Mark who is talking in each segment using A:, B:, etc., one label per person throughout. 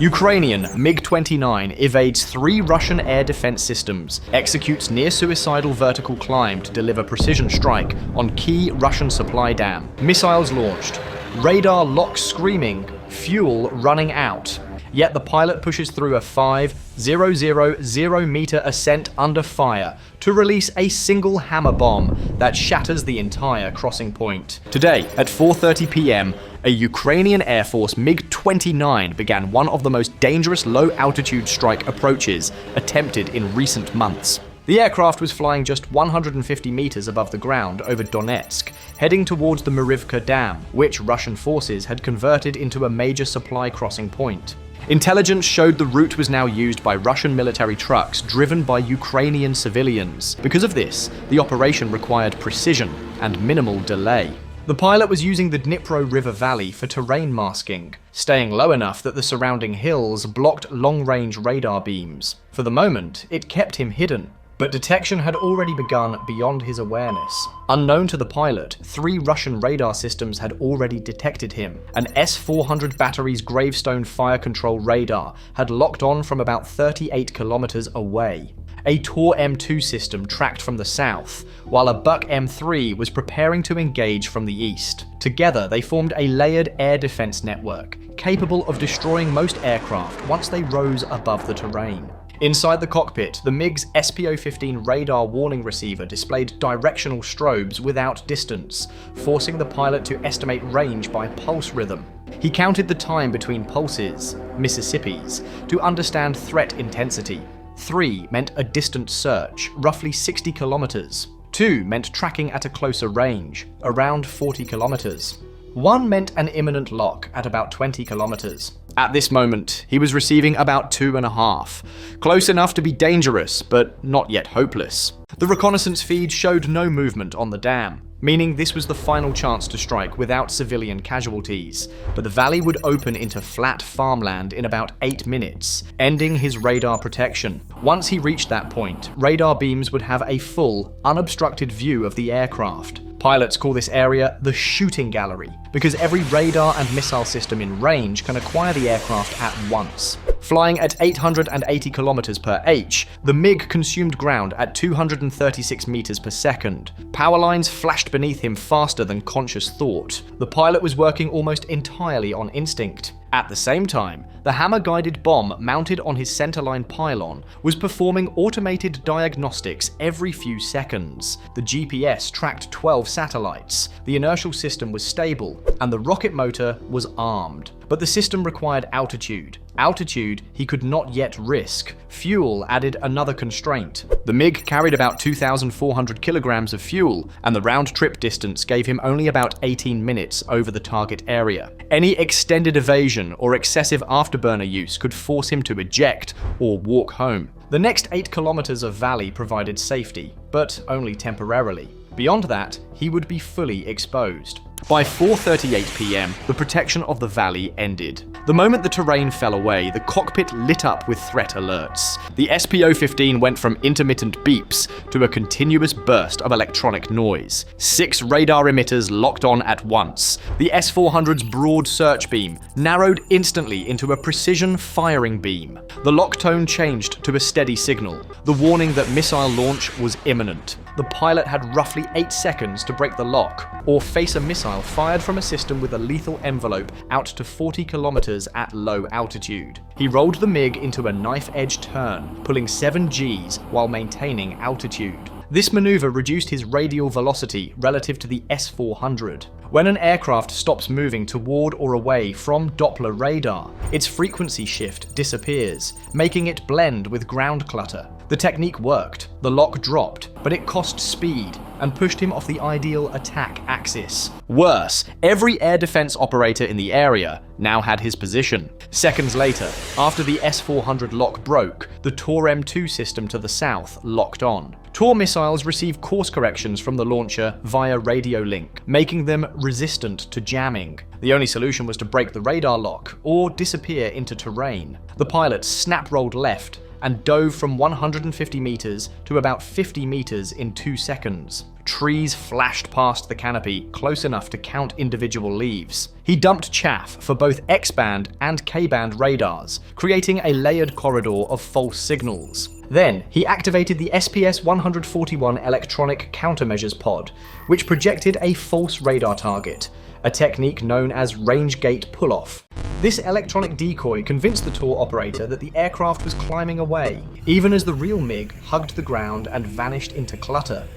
A: Ukrainian MiG-29 evades 3 Russian air defense systems, executes near-suicidal vertical climb to deliver precision strike on key Russian supply dam. Missiles launched. Radar lock screaming, fuel running out. Yet the pilot pushes through a 5,000 meter ascent under fire to release a single hammer bomb that shatters the entire crossing point. Today, at 4:30 p.m., a Ukrainian Air Force MiG-29 began one of the most dangerous low-altitude strike approaches attempted in recent months. The aircraft was flying just 150 meters above the ground over Donetsk, heading towards the Mirivka Dam, which Russian forces had converted into a major supply crossing point. Intelligence showed the route was now used by Russian military trucks driven by Ukrainian civilians. Because of this, the operation required precision and minimal delay. The pilot was using the Dnipro River Valley for terrain masking, staying low enough that the surrounding hills blocked long-range radar beams. For the moment, it kept him hidden. But detection had already begun beyond his awareness. Unknown to the pilot, 3 Russian radar systems had already detected him. An S-400 battery's Gravestone fire control radar had locked on from about 38 kilometers away. A Tor M2 system tracked from the south, while a Buck M3 was preparing to engage from the east. Together, they formed a layered air defense network, capable of destroying most aircraft once they rose above the terrain. Inside the cockpit, the MiG's SPO-15 radar warning receiver displayed directional strobes without distance, forcing the pilot to estimate range by pulse rhythm. He counted the time between pulses, Mississippis, to understand threat intensity. 3 meant a distant search, roughly 60 kilometers. 2 meant tracking at a closer range, around 40 kilometers. 1 meant an imminent lock at about 20 kilometers. At this moment, he was receiving about 2.5, close enough to be dangerous, but not yet hopeless. The reconnaissance feed showed no movement on the dam, meaning this was the final chance to strike without civilian casualties, but the valley would open into flat farmland in about 8 minutes, ending his radar protection. Once he reached that point, radar beams would have a full, unobstructed view of the aircraft. Pilots call this area the shooting gallery, because every radar and missile system in range can acquire the aircraft at once. Flying at 880 km per h, the MiG consumed ground at 236 meters per second. Power lines flashed beneath him faster than conscious thought. The pilot was working almost entirely on instinct. At the same time, the hammer-guided bomb mounted on his centerline pylon was performing automated diagnostics every few seconds. The GPS tracked 12 satellites, the inertial system was stable, and the rocket motor was armed. But the system required altitude. Altitude he could not yet risk. Fuel added another constraint. The MiG carried about 2,400 kilograms of fuel, and the round-trip distance gave him only about 18 minutes over the target area. Any extended evasion or excessive afterburner use could force him to eject or walk home. The next 8 kilometers of valley provided safety, but only temporarily. Beyond that, he would be fully exposed. By 4:38 p.m., the protection of the valley ended. The moment the terrain fell away, the cockpit lit up with threat alerts. The SPO-15 went from intermittent beeps to a continuous burst of electronic noise. 6 radar emitters locked on at once. The S-400's broad search beam narrowed instantly into a precision firing beam. The lock tone changed to a steady signal, the warning that missile launch was imminent. The pilot had roughly 8 seconds to break the lock, or face a missile fired from a system with a lethal envelope out to 40 kilometers at low altitude. He rolled the MiG into a knife-edge turn, pulling 7 Gs while maintaining altitude. This maneuver reduced his radial velocity relative to the S-400. When an aircraft stops moving toward or away from Doppler radar, its frequency shift disappears, making it blend with ground clutter. The technique worked, the lock dropped, but it cost speed and pushed him off the ideal attack axis. Worse, every air defense operator in the area now had his position. Seconds later, after the S-400 lock broke, the Tor M2 system to the south locked on. Tor missiles receive course corrections from the launcher via radio link, making them resistant to jamming. The only solution was to break the radar lock or disappear into terrain. The pilot snap-rolled left and dove from 150 meters to about 50 meters in 2 seconds. Trees flashed past the canopy, close enough to count individual leaves. He dumped chaff for both X-band and K-band radars, creating a layered corridor of false signals. Then, he activated the SPS-141 electronic countermeasures pod, which projected a false radar target, a technique known as range gate pull-off. This electronic decoy convinced the tour operator that the aircraft was climbing away, even as the real MiG hugged the ground and vanished into clutter.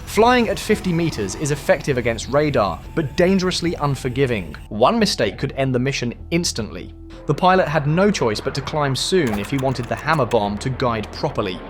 A: Flying at 50 meters is effective against radar, but dangerously unforgiving. One mistake could end the mission instantly. The pilot had no choice but to climb soon if he wanted the hammer bomb to guide properly.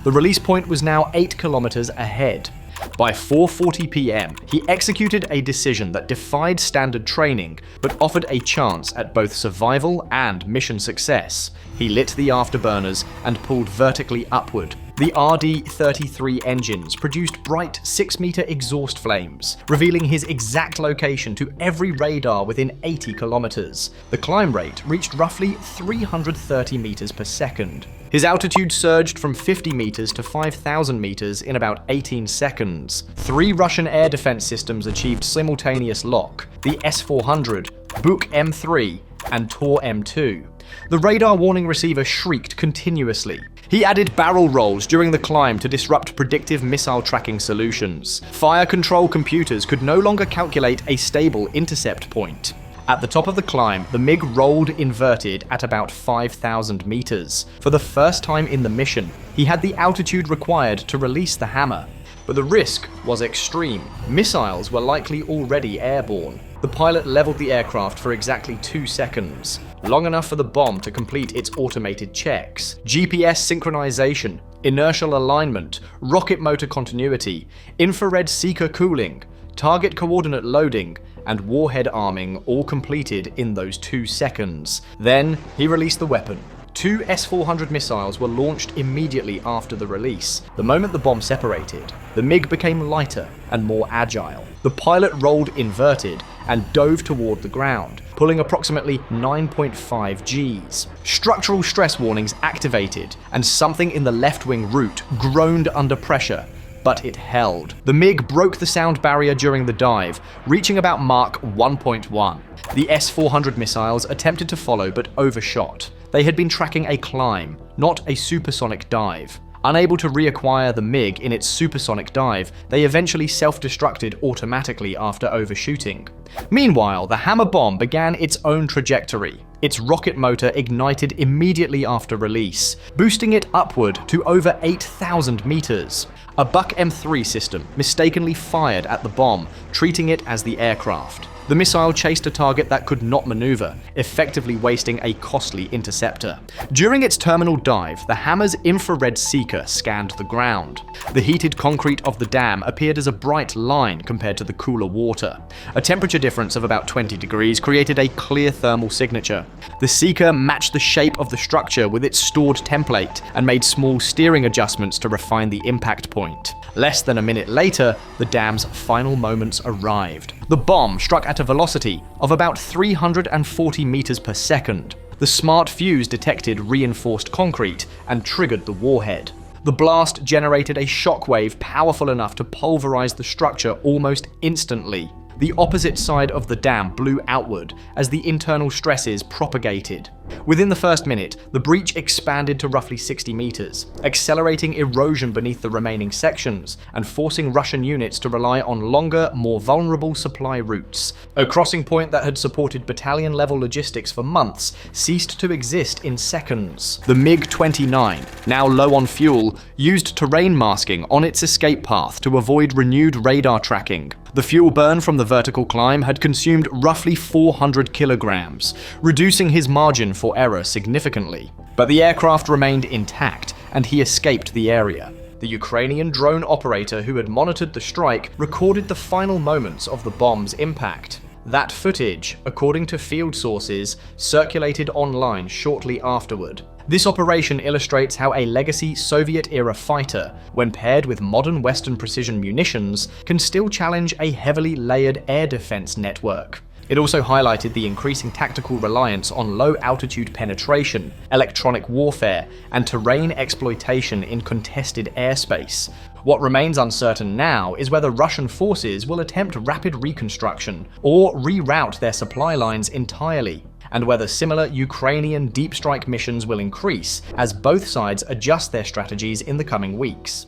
A: The release point was now 8 kilometers ahead. By 4:40 p.m., he executed a decision that defied standard training, but offered a chance at both survival and mission success. He lit the afterburners and pulled vertically upward. The RD-33 engines produced bright 6-meter exhaust flames, revealing his exact location to every radar within 80 kilometers. The climb rate reached roughly 330 meters per second. His altitude surged from 50 meters to 5,000 meters in about 18 seconds. 3 Russian air defense systems achieved simultaneous lock: the S-400, Buk M3, and Tor M2. The radar warning receiver shrieked continuously. He added barrel rolls during the climb to disrupt predictive missile tracking solutions. Fire control computers could no longer calculate a stable intercept point. At the top of the climb, the MiG rolled inverted at about 5,000 meters. For the first time in the mission, he had the altitude required to release the hammer. But the risk was extreme. Missiles were likely already airborne. The pilot leveled the aircraft for exactly 2 seconds, long enough for the bomb to complete its automated checks. GPS synchronization, inertial alignment, rocket motor continuity, infrared seeker cooling, target coordinate loading, and warhead arming all completed in those 2 seconds. Then, he released the weapon. 2 S-400 missiles were launched immediately after the release. The moment the bomb separated, the MiG became lighter and more agile. The pilot rolled inverted and dove toward the ground, pulling approximately 9.5 Gs. Structural stress warnings activated, and something in the left-wing root groaned under pressure, but it held. The MiG broke the sound barrier during the dive, reaching about Mach 1.1. The S-400 missiles attempted to follow but overshot. They had been tracking a climb, not a supersonic dive. Unable to reacquire the MiG in its supersonic dive, they eventually self-destructed automatically after overshooting. Meanwhile, the hammer bomb began its own trajectory. Its rocket motor ignited immediately after release, boosting it upward to over 8,000 meters. A Buk M3 system mistakenly fired at the bomb, treating it as the aircraft. The missile chased a target that could not maneuver, effectively wasting a costly interceptor. During its terminal dive, the hammer's infrared seeker scanned the ground. The heated concrete of the dam appeared as a bright line compared to the cooler water. A temperature difference of about 20 degrees created a clear thermal signature. The seeker matched the shape of the structure with its stored template and made small steering adjustments to refine the impact point. Less than a minute later, the dam's final moments arrived. The bomb struck at a velocity of about 340 meters per second. The smart fuse detected reinforced concrete and triggered the warhead. The blast generated a shockwave powerful enough to pulverize the structure almost instantly. The opposite side of the dam blew outward as the internal stresses propagated. Within the first minute, the breach expanded to roughly 60 meters, accelerating erosion beneath the remaining sections and forcing Russian units to rely on longer, more vulnerable supply routes. A crossing point that had supported battalion-level logistics for months ceased to exist in seconds. The MiG-29, now low on fuel, used terrain masking on its escape path to avoid renewed radar tracking. The fuel burn from the vertical climb had consumed roughly 400 kilograms, reducing his margin for error significantly. But the aircraft remained intact, and he escaped the area. The Ukrainian drone operator who had monitored the strike recorded the final moments of the bomb's impact. That footage, according to field sources, circulated online shortly afterward. This operation illustrates how a legacy Soviet-era fighter, when paired with modern Western precision munitions, can still challenge a heavily layered air defense network. It also highlighted the increasing tactical reliance on low-altitude penetration, electronic warfare, and terrain exploitation in contested airspace. What remains uncertain now is whether Russian forces will attempt rapid reconstruction or reroute their supply lines entirely, and whether similar Ukrainian deep strike missions will increase as both sides adjust their strategies in the coming weeks.